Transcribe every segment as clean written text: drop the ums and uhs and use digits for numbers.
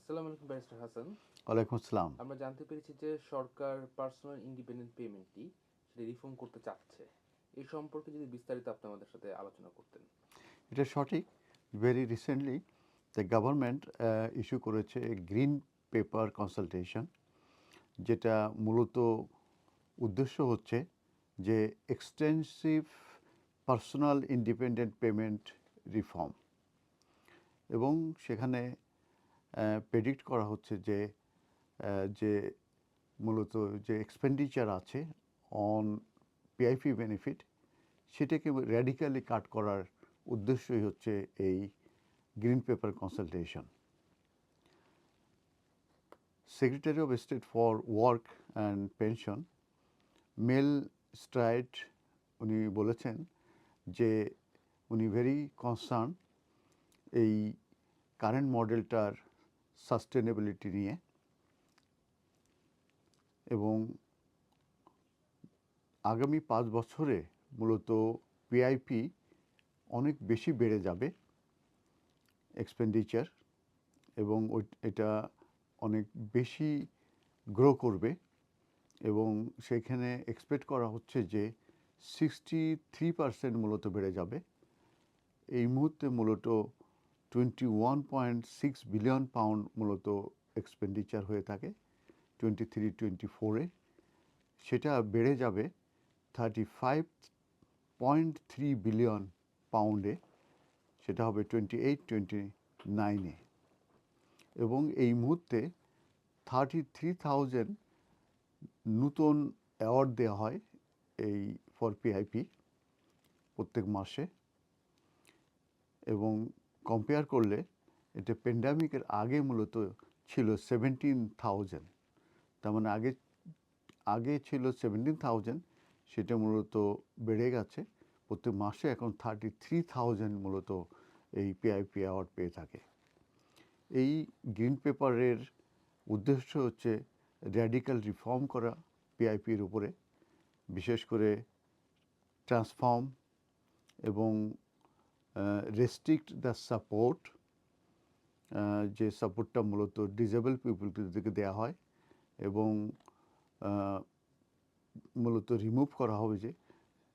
আসসালামু আলাইকুম ব্যারিস্টার হাসান। ওয়ালাইকুম আসসালাম। আমরা জানতে পেরেছি যে সরকার পার্সোনাল ইন্ডিপেন্ডেন্ট পেমেন্টটি সেটা রিফর্ম করতে চাচ্ছে। এই সম্পর্কে যদি বিস্তারিত আপনি আমাদের সাথে আলোচনা করতেন। এটা সঠিক। Very recently the government issue করেছে গ্রিন পেপার কনসালটেশন, যেটা মূলত উদ্দেশ্য হচ্ছে যে extensive personal independent payment reform. এবং সেখানে প্রেডিক্ট করা হচ্ছে যে মূলত যে এক্সপেন্ডিচার আছে অন পিআইপি বেনিফিট, সেটাকে র্যাডিক্যালি কাট করার উদ্দেশ্যই হচ্ছে এই green paper consultation. Secretary of state for work and pension Mel Stride উনি বলেছেন যে উনি ভেরি কনসার্ন এই কারেন্ট মডেলটার সাস্টেনেবিলিটি নিয়ে, এবং আগামী 5 বছরে মূলত পিআইপি অনেক বেশি বেড়ে যাবে এক্সপেন্ডিচার, এবং এটা অনেক বেশি গ্রো করবে। এবং সেখানে এক্সপেক্ট করা হচ্ছে যে 63% মূলত বেড়ে যাবে। এই মুহূর্তে মূলত 21.6 বিলিয়ন পাউন্ড মূলত এক্সপেন্ডিচার হয়ে থাকে 23-24-এ। সেটা বেড়ে যাবে 35.3 বিলিয়ন পাউন্ডে, সেটা হবে 28-29-এ। এবং এই মুহূর্তে 33,000 নূতন অ্যাওয়ার্ড দেওয়া হয় এই ফর পিআইপি প্রত্যেক মাসে। এবং কম্পেয়ার করলে এটা প্যান্ডামিকের আগে মূলত ছিল 17,000। তার মানে আগে ছিল 17,000, সেটা মূলত বেড়ে গেছে। প্রত্যেক মাসে এখন 33,000 মূলত এই পিআইপি অ্যাওয়ার্ড পেয়ে থাকে। এই গ্রিন পেপারের উদ্দেশ্য হচ্ছে র্যাডিক্যাল রিফর্ম করা পিআইপির উপরে, বিশেষ করে ট্রান্সফর্ম এবং রেস্ট্রিক্ট দ্য সাপোর্ট, যে সাপোর্টটা মূলত ডিসেবল পিপুলকে দেওয়া হয়, এবং মূলত রিমুভ করা হবে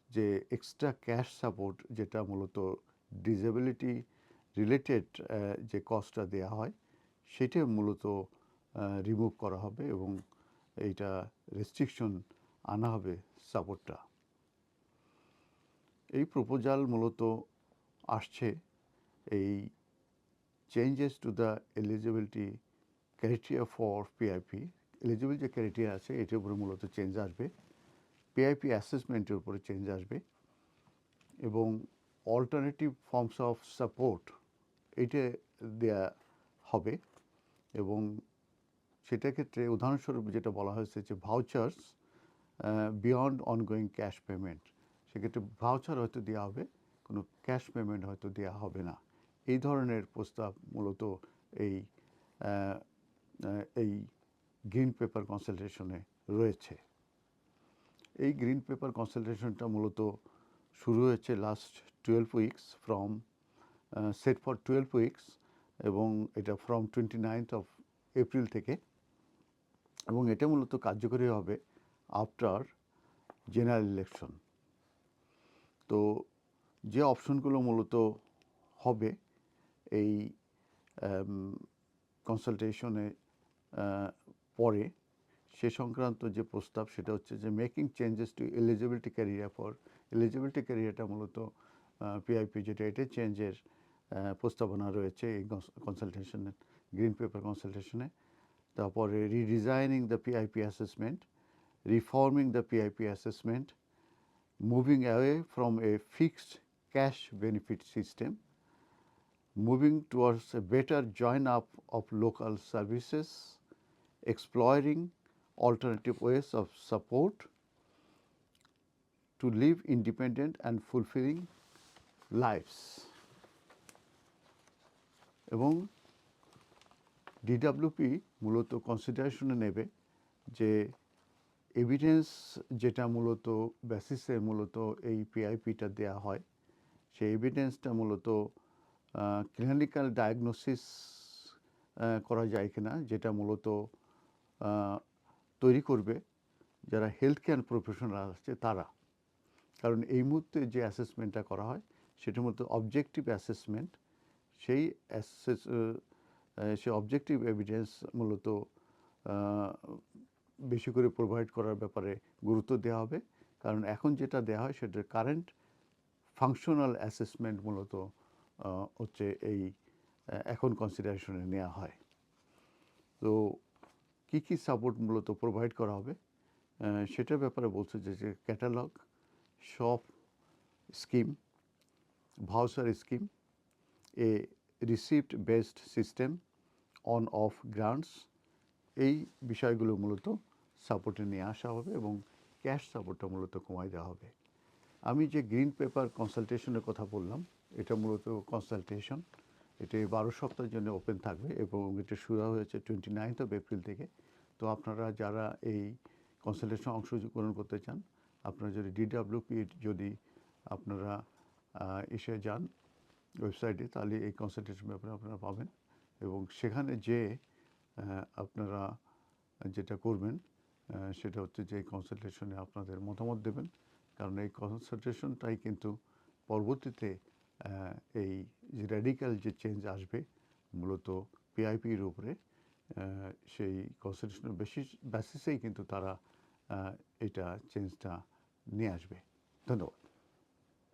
যে এক্সট্রা ক্যাশ সাপোর্ট, যেটা মূলত ডিসেবিলিটি রিলেটেড যে কস্টটা দেওয়া হয় সেটা মূলত রিমুভ করা হবে, এবং এইটা রেস্ট্রিকশন আনা হবে সাপোর্টটা। এই প্রপোজাল মূলত আসছে এই changes to the eligibility criteria for PIP. Eligible যে ক্রাইটেরিয়া আছে এটার উপরে মূলত চেঞ্জ আসবে, পিআইপি অ্যাসেসমেন্টের উপরে চেঞ্জ আসবে, এবং অল্টারনেটিভ ফর্মস অফ সাপোর্ট এইটা দেয়া হবে। এবং সেটার ক্ষেত্রে উদাহরণস্বরূপ যেটা বলা হয়েছে যে vouchers beyond ongoing cash payment, সেক্ষেত্রে ভাউচার হয়তো দেওয়া হবে, কোনো ক্যাশ পেমেন্ট হয়তো দেওয়া হবে না। এই ধরনের প্রস্তাব মূলত এই এই গ্রিন পেপার কনসালটেশনে রয়েছে। এই গ্রিন পেপার কনসালটেশনটা মূলত শুরু হয়েছে last 12 weeks from set for 12 weeks, এবং এটা ফ্রম 29 এপ্রিল থেকে। এবং এটা মূলত কার্যকরী হবে আফটার জেনারেল ইলেকশন। তো যে অপশনগুলো মূলত হবে এই কনসালটেশনে পরে, সে সংক্রান্ত যে প্রস্তাব সেটা হচ্ছে যে making changes to eligibility career for, eligibility ক্যারিয়ারটা মূলত পিআইপি যেটা, এটা চেঞ্জের প্রস্তাবনা রয়েছে এই কনসালটেশনে, গ্রিন পেপার কনসালটেশনে। তারপরে redesigning the PIP assessment, reforming the PIP assessment, moving away from a fixed cash benefit system, moving towards a better join up of local services, exploring alternative ways of support to live independent and fulfilling lives. এবং DWP মূলত কনসিডারেশনে নেবে যে evidence যেটা মূলত বেসিসে মূলত এই পিআইপিটা দেওয়া হয়, সেই এভিডেন্সটা মূলত ক্লিনিক্যাল ডায়াগনোসিস করা যায় কিনা, যেটা মূলত তৈরি করবে যারা হেলথ কেয়ার প্রফেশনাল আছে তারা। কারণ এই মুহূর্তে যে অ্যাসেসমেন্টটা করা হয় সেটা মূলত অবজেক্টিভ অ্যাসেসমেন্ট। সেই সেই অবজেক্টিভ এভিডেন্স মূলত বেশি করে প্রোভাইড করার ব্যাপারে গুরুত্ব দেওয়া হবে। কারণ এখন যেটা দেওয়া হয় সেটা কারেন্ট ফাংশনাল অ্যাসেসমেন্ট মূলত হচ্ছে এই এখন কনসিডারেশনে নেওয়া হয়। তো কী কী সাপোর্ট মূলত প্রোভাইড করা হবে সেটার ব্যাপারে বলছে যে catalogue, shop scheme, voucher scheme, A receipt based system, on of grants, এই বিষয়গুলো মূলত সাপোর্টে নিয়ে আসা হবে এবং ক্যাশ সাপোর্টটা মূলত কমায় দেওয়া হবে। আমি যে গ্রিন পেপার কনসালটেশনের কথা বললাম, এটা মূলত কনসালটেশন, এটি 12 সপ্তাহের জন্য ওপেন থাকবে এবং এটা শুরু হয়েছে 29th এপ্রিল থেকে। তো আপনারা যারা এই কনসালটেশন অংশগ্রহণ করতে চান, আপনারা যদি ডিডব্লিউপি যদি আপনারা এসে যান ওয়েবসাইটে, তাহলে এই কনসালটেশন ব্যাপারে আপনারা পাবেন এবং সেখানে যে আপনারা যেটা করবেন সেটা হচ্ছে যে এই কনসালটেশনে আপনাদের মতামত দেবেন। কারণ এই কনসালটেশনটাই কিন্তু পরবর্তীতে এই যে র্যাডিক্যাল যে চেঞ্জ আসবে মূলত পিআইপির উপরে, সেই কনসালটেশনের বেসিসেই কিন্তু তারা এটা চেঞ্জটা নিয়ে আসবে। ধন্যবাদ।